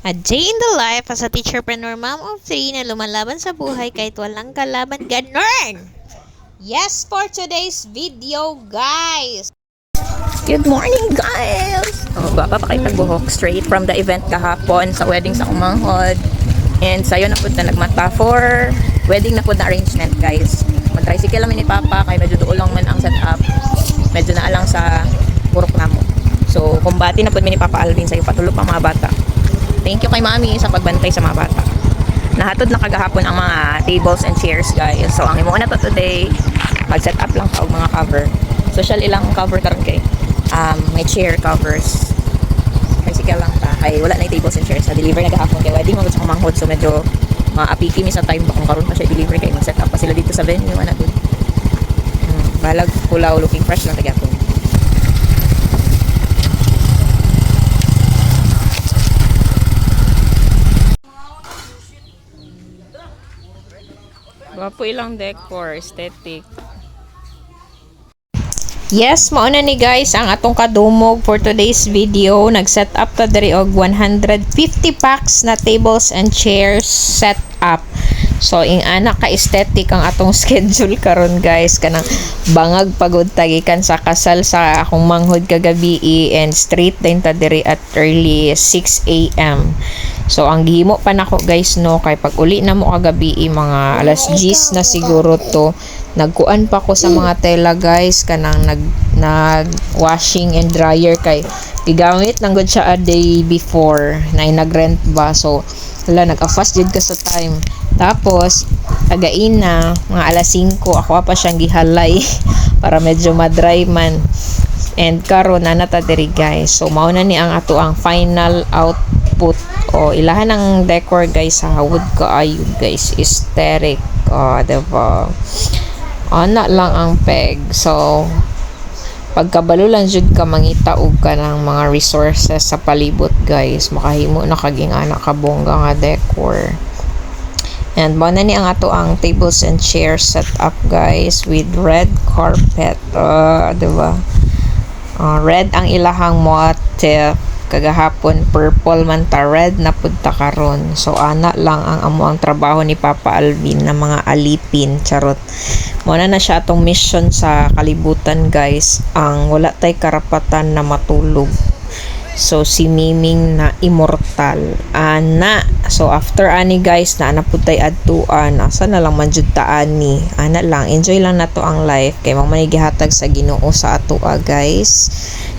A day in the life as a teacherpreneur mom of 3 na lumalaban sa buhay kahit walang kalaban. Ganun! Yes, for today's video, guys! Good morning, guys! Papakitagbuhok straight from the event kahapon sa wedding sa Umanghod. And sayo na po na nagmata for wedding na po na arrangement, guys. Mag-tricycle lang ni Papa kay medyo duulong man ang setup. Medyo naalang sa purok namo. So, kumbati na po ni Papa Alvin sa patulo pa mga bata. Thank you kay Mami sa pagbantay sa mga bata. Nahatod na kagahapon ang mga tables and chairs, guys. So, ang imo na to today, mag-set up lang pa og mga cover. Social ilang cover karon kay may chair covers. Tricycle lang ta. Kay wala na yung tables and chairs. Sa deliver na gahapon kay wedding mo sa Umanghod. So, medyo maapiki mi sa time ba kung karon pa siya deliver kay mag-set up pa sila dito sa venue ana dun. Balag pulaw looking fresh lang tagapon. Wapo ilang decor, aesthetic. Yes, mauna ni guys ang atong kadumog for today's video. Nag-set up ta diri og 150 packs na tables and chairs set up. So, ing anak ka aesthetic ang atong schedule karon, guys. Kanang bangag pagod tagikan sa kasal sa akong manghod kagabi and straight din ta diri at early 6 a.m. So, ang gihimo pa nako, guys, no, kay pag uli na mo kagabi mga alas 10 na siguro to. Nagkuan pa ko sa mga tela, guys, kanang nag washing and dryer kay gigamit nang gud siya a day before na nagrent ba. So, wala nag-fast jud ka sa time. Tapos, again na, mga alas 5, ako pa siyang gihalay para medyo madry man. And karon na nata diri, guys. So, mauna ni ang ato ang final output. O, ilahan ang decor, guys, sa wood kaayo, guys. Aesthetic. O, diba? Ana lang ang peg. So, pagkabalo lang jud ka mangita og ka ng mga resources sa palibot, guys. Makahimo na kaging anak ka bongga nga decor. And mo na ni ang ato ang tables and chairs set up, guys, with red carpet. Diba? Red ang ilahang motif. Kagahapon purple man ta, red na pud ta karon. So ana lang ang amo ang trabaho ni Papa Alvin na mga alipin, charot. Muna na siya atong mission sa kalibutan, guys, ang wala tay karapatan na matulog. So si Miming na immortal ana. So after ani, guys, na naputay adtuan, asa na lang man jud ta ani. Ana lang, enjoy lang nato ang life kay mao man gihatag sa Ginoo sa atoa, guys.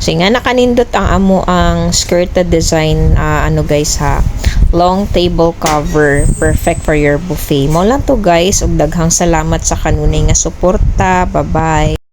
So nga nakanindot ang amo ang skirted design, guys, ha, long table cover, perfect for your buffet. Mo lang to, guys, ug daghang salamat sa kanunay nga suporta. Bye bye.